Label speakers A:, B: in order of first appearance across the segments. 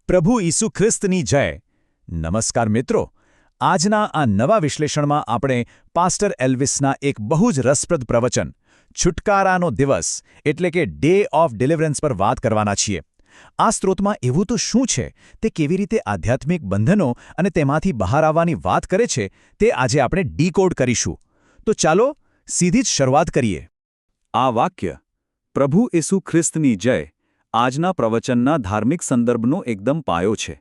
A: પ્રભુ ઈસુ ખ્રિસ્તની જય. નમસ્કાર મિત્રો. આજના આ નવા વિશ્લેષણમાં આપણે પાસ્ટર એલ્વિસના એક બહુ જ રસપ્રદ પ્રવચન છુટકારાનો દિવસ એટલે કે ડે ઓફ ડિલિવરન્સ પર વાત કરવાના છીએ. આ સ્ત્રોતમાં એવું તો શું છે, તે કેવી રીતે આધ્યાત્મિક બંધનો અને તેમાંથી બહાર આવવાની વાત કરે છે, તે આજે આપણે ડીકોડ કરીશું. તો ચાલો સીધી જ શરૂઆત કરીએ.
B: આ વાક્ય પ્રભુ ઈસુ ખ્રિસ્તની જય આજના પ્રવચનના ધાર્મિક સંદર્ભનો એકદમ પાયો છે.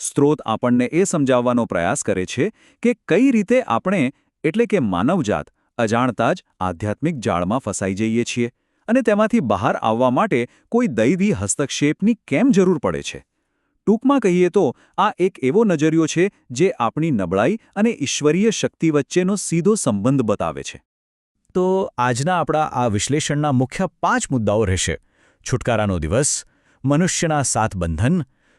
B: સ્ત્રોત આપણને એ સમજાવવાનો પ્રયાસ કરે છે કે કઈ રીતે આપણે એટલે કે માનવજાત અજાણતા જ આધ્યાત્મિક જાળમાં ફસાઈ જઈએ છીએ અને તેમાંથી બહાર આવવા માટે કોઈ દૈવી હસ્તક્ષેપની કેમ જરૂર પડે છે. ટૂંકમાં કહીએ તો આ એક એવો નજરિયો છે જે આપણી નબળાઈ અને ઈશ્વરીય શક્તિ વચ્ચેનો સીધો સંબંધ બતાવે છે.
A: તો આજના આપણા આ વિશ્લેષણના મુખ્ય 5 મુદ્દાઓ રહેશે: છુટકારાનો દિવસ, મનુષ્યના 7 બંધન,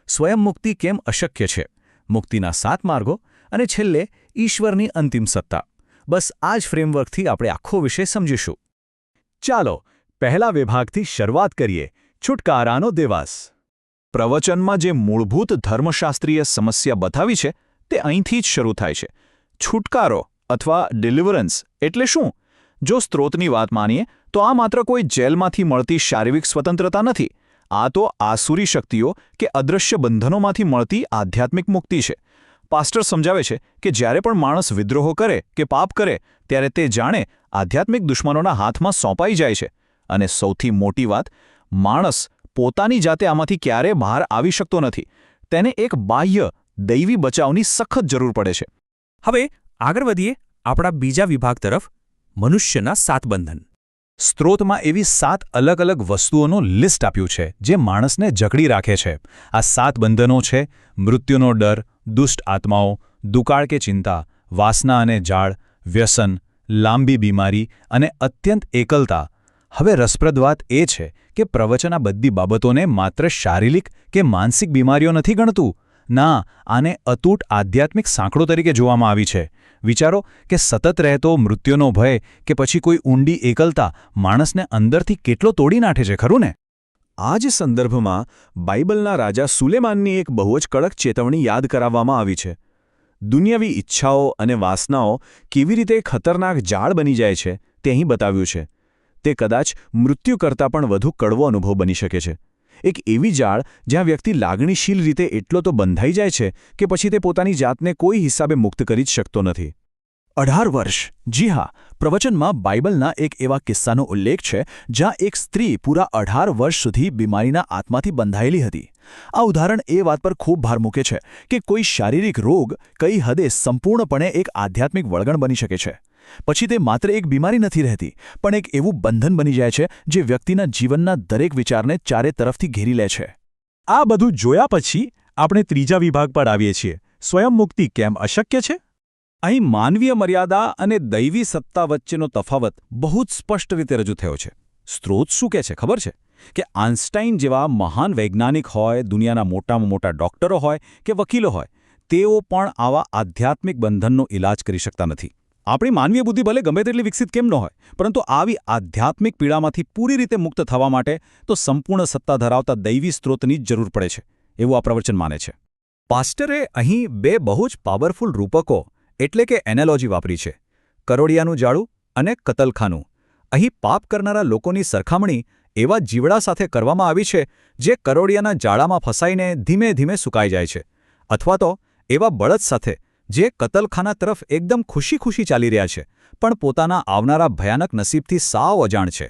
A: સ્વયં મુક્તિ કેમ અશક્ય છે, મુક્તિના 7 માર્ગો અને છેલ્લે ઈશ્વરની અંતિમ સત્તા. બસ આ જ ફ્રેમવર્કથી આપણે આખો વિષય સમજીશું. ચાલો પહેલા વિભાગથી શરૂઆત કરીએ: છુટકારાનો દિવસ. પ્રવચનમાં જે મૂળભૂત ધર્મશાસ્ત્રીય સમસ્યા બતાવી છે તે અહીંથી જ શરૂ થાય છે. છુટકારો અથવા ડિલિવરન્સ એટલે શું? જો સ્ત્રોતની વાત માનીએ તો આ માત્ર કોઈ જેલમાંથી મળતી શારીરિક સ્વતંત્રતા નથી. આ તો આસુરી શક્તિઓ કે અદૃશ્ય બંધનોમાંથી મળતી આધ્યાત્મિક મુક્તિ છે. પાસ્ટર સમજાવે છે કે જ્યારે પણ માણસ વિદ્રોહ કરે કે પાપ કરે ત્યારે તે જાણે આધ્યાત્મિક દુશ્મનોના હાથમાં સોંપાઈ જાય છે. અને સૌથી મોટી વાત, માણસ પોતાની જાતે આમાંથી ક્યારેય બહાર આવી શકતો નથી. તેને એક બાહ્ય દૈવી બચાવની સખત જરૂર પડે છે.
C: હવે આગળ વધીએ આપણા બીજા વિભાગ તરફ: મનુષ્યના 7 બંધન.
A: સ્ત્રોતમાં એવી 7 અલગ અલગ વસ્તુઓનું લિસ્ટ આપ્યું છે જે માણસને જકડી રાખે છે. આ 7 બંધનો છે: મૃત્યુનો ડર, દુષ્ટ આત્માઓ, દુકાળ કે ચિંતા, વાસના અને જાળ, વ્યસન, લાંબી બીમારી અને અત્યંત એકલતા. હવે રસપ્રદ વાત એ છે કે પ્રવચન આ બધી બાબતોને માત્ર શારીરિક કે માનસિક બીમારીઓ નથી ગણતું. ના, આને અતૂટ આધ્યાત્મિક સાંકળો તરીકે જોવામાં આવી છે. વિચારો કે સતત રહેતો મૃત્યુનો ભય કે પછી કોઈ ઊંડી એકલતા માણસને અંદરથી કેટલો તોડી નાખે છે, ખરું ને? આ જ સંદર્ભમાં બાઇબલના રાજા સુલેમાનની એક બહુ જ કડક ચેતવણી યાદ કરાવવામાં આવી છે. દુનિયાવી ઈચ્છાઓ અને વાસનાઓ કેવી રીતે ખતરનાક જાળ બની જાય છે તે અહીં બતાવ્યું છે. તે કદાચ મૃત્યુ કરતાં પણ વધુ કડવો અનુભવ બની શકે છે. એક એવી જાળ જ્યાં વ્યક્તિ લાગણીશીલ રીતે એટલો તો બંધાઈ જાય છે કે પછી તે પોતાની જાતને કોઈ હિસાબે મુક્ત કરી જ શકતો નથી. 18 વર્ષ. જી હા, પ્રવચનમાં બાઇબલના એક એવા કિસ્સાનો ઉલ્લેખ છે જ્યાં એક સ્ત્રી પૂરા 18 વર્ષ સુધી બીમારીના આત્માથી બંધાયેલી હતી. આ ઉદાહરણ એ વાત પર ખૂબ ભાર મૂકે છે કે કોઈ શારીરિક રોગ કઈ હદે સંપૂર્ણપણે એક આધ્યાત્મિક વળગણ બની શકે છે. પછી તે માત્ર એક બીમારી નથી રહેતી, પણ એક એવું બંધન બની જાય છે જે વ્યક્તિના જીવનના દરેક વિચારને ચારે તરફથી ઘેરી લે છે. આ બધું જોયા પછી આપણે ત્રીજા વિભાગ પર આવીએ છીએ: સ્વયં મુક્તિ કેમ અશક્ય છે? અહીં માનવીય મર્યાદા અને દૈવી સત્તા વચ્ચેનો તફાવત બહુ જ સ્પષ્ટ રીતે રજૂ થયો છે. સ્ત્રોત શું કહે છે ખબર છે? કે આઇન્સ્ટાઇન જેવા મહાન વૈજ્ઞાનિક હોય, દુનિયાના મોટામાં મોટા ડોક્ટરો હોય કે વકીલો હોય, તેઓ પણ આવા આધ્યાત્મિક બંધનનો ઇલાજ કરી શકતા નથી. આપણી માનવીય બુદ્ધિ ભલે ગમે તેટલી વિકસિત કેમ ન હોય, પરંતુ આવી આધ્યાત્મિક પીડામાંથી પૂરી રીતે મુક્ત થવા માટે તો સંપૂર્ણ સત્તા ધરાવતા દૈવી સ્ત્રોતની જ જરૂર પડે છે, એવું આ પ્રવચન માને છે. પાસ્ટરે અહીં 2 બહુ જ પાવરફુલ રૂપકો એટલે કે એનાલોજી વાપરી છે: કરોડિયાનું જાળું અને કતલખાનું. અહીં પાપ કરનારા લોકોની સરખામણી એવા જીવડા સાથે કરવામાં આવી છે જે કરોડિયાના જાળામાં ફસાઈને ધીમે ધીમે સુકાઈ જાય છે, અથવા તો એવા બળદ સાથે જે કતલખાના તરફ એકદમ ખુશી ચાલી રહ્યા છે પણ પોતાના આવનારા ભયાનક નસીબથી સાવ અજાણ છે.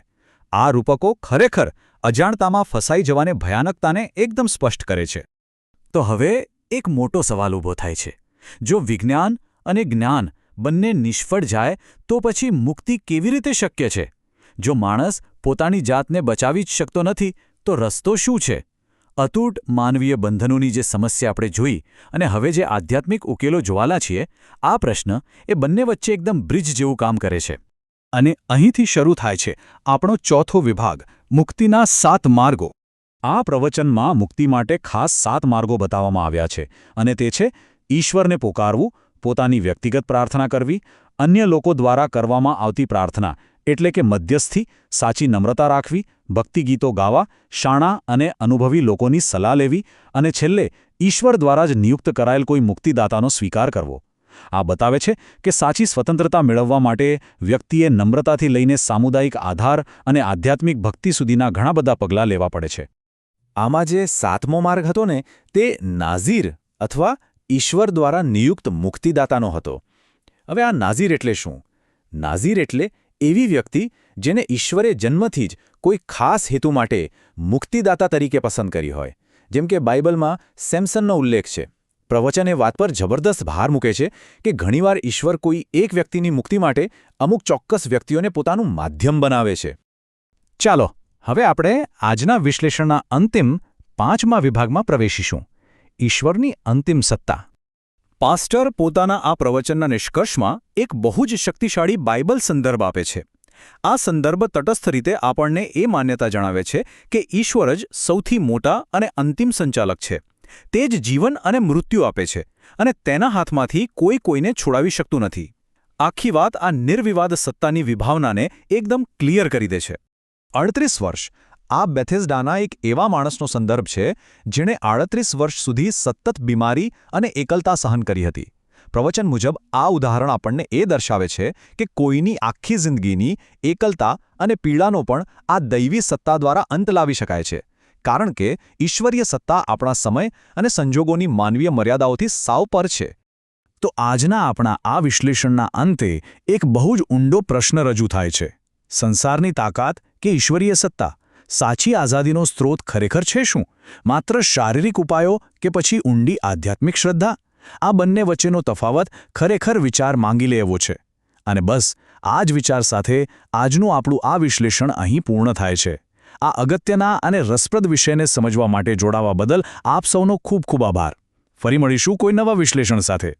A: આ રૂપકો ખરેખર અજાણતામાં ફસાઈ જવાને ભયાનકતાને એકદમ સ્પષ્ટ કરે છે. તો હવે એક મોટો સવાલ ઊભો થાય છે: જો વિજ્ઞાન અને જ્ઞાન બંને નિષ્ફળ જાય તો પછી મુક્તિ કેવી રીતે શક્ય છે? જો માણસ પોતાની જાતને બચાવી જ શકતો નથી તો રસ્તો શું છે? અતૂટ માનવીય બંધનોની જે સમસ્યા આપણે જોઈ અને હવે જે આધ્યાત્મિક ઉકેલો જોવાલા છીએ, આ પ્રશ્ન એ બંને વચ્ચે એકદમ બ્રિજ જેવું કામ કરે છે. અને અહીંથી શરૂ થાય છે આપણો ચોથો વિભાગ: મુક્તિના 7 માર્ગો. આ પ્રવચનમાં મુક્તિ માટે ખાસ 7 માર્ગો બતાવવામાં આવ્યા છે અને તે છે: ઈશ્વરને પોકારવું, પોતાની વ્યક્તિગત પ્રાર્થના કરવી, અન્ય લોકો દ્વારા કરવામાં આવતી પ્રાર્થના
B: એટલે કે મધ્યસ્થી, સાચી નમ્રતા રાખવી, ભક્તિ ગીતો ગાવા, શાણા અને અનુભવી લોકોની સલાહ લેવી અને છેલ્લે ઈશ્વર દ્વારા જ નિયુક્ત કરાયેલ કોઈ મુક્તિદાતાનો સ્વીકાર કરવો. આ બતાવે છે કે સાચી સ્વતંત્રતા મેળવવા માટે વ્યક્તિએ નમ્રતાથી લઈને સામુદાયિક આધાર અને આધ્યાત્મિક ભક્તિ સુધીના ઘણા બધા પગલાં લેવા પડે છે.
D: આમાં જે 7મો માર્ગ હતો ને તે નાઝીર અથવા ઈશ્વર દ્વારા નિયુક્ત મુક્તિદાતાનો હતો. હવે આ નાઝીર એટલે શું? નાઝીર એટલે એવી વ્યક્તિ જેને ઈશ્વરે જન્મથી જ કોઈ ખાસ હેતુ માટે મુક્તિદાતા તરીકે પસંદ કરી હોય. જેમ કે બાઇબલમાં સેમસનનો ઉલ્લેખ છે. પ્રવચન એ વાત પર જબરદસ્ત ભાર મૂકે છે કે ઘણીવાર ઈશ્વર કોઈ એક વ્યક્તિની મુક્તિ માટે અમુક ચોક્કસ વ્યક્તિઓને પોતાનું માધ્યમ બનાવે છે.
A: ચાલો હવે આપણે આજના વિશ્લેષણના અંતિમ 5મા વિભાગમાં પ્રવેશીશું. ઈશ્વરની અંતિમ સત્તા.
C: પાસ્ટર પોતાના આ પ્રવચનના નિષ્કર્ષમાં એક બહુ જ શક્તિશાળી બાઇબલ સંદર્ભ આપે છે. આ સંદર્ભ તટસ્થ રીતે આપણને એ માન્યતા જણાવે છે કે ઈશ્વર જ સૌથી મોટા અને અંતિમ સંચાલક છે. તે જ જીવન અને મૃત્યુ આપે છે અને તેના હાથમાંથી કોઈ કોઈને છોડાવી શકતું નથી. આખી વાત આ નિર્વિવાદ સત્તાની વિભાવનાને એકદમ ક્લિયર કરી દે છે.
A: 38 વર્ષ આ બેથેસ્ડાના એક એવા માણસનો સંદર્ભ છે જેણે 38 વર્ષ સુધી સતત બીમારી અને એકલતા સહન કરી હતી. પ્રવચન મુજબ આ ઉદાહરણ આપણને એ દર્શાવે છે કે કોઈની આખી જિંદગીની એકલતા અને પીડાનો પણ આ દૈવી સત્તા દ્વારા અંત લાવી શકાય છે. કારણ કે ઈશ્વરીય સત્તા આપણા સમય અને સંજોગોની માનવીય મર્યાદાઓથી સાવ પર છે. તો આજના આપણા આ વિશ્લેષણના અંતે એક બહુ જ ઊંડો પ્રશ્ન રજૂ થાય છે. સંસારની તાકાત કે ઈશ્વરીય સત્તા? સાચી આઝાદીનો સ્ત્રોત ખરેખર છે શું? માત્ર શારીરિક ઉપાયો કે પછી ઊંડી આધ્યાત્મિક શ્રદ્ધા? આ બંને વચ્ચેનો તફાવત ખરેખર વિચાર માંગી લે એવો છે. અને બસ આ જ વિચાર સાથે આજનું આપણું આ વિશ્લેષણ અહીં પૂર્ણ થાય છે. આ અગત્યના અને રસપ્રદ વિષયને સમજવા માટે જોડાવા બદલ આપ સૌનો ખૂબ ખૂબ આભાર. ફરી મળીશું કોઈ નવા વિશ્લેષણ સાથે.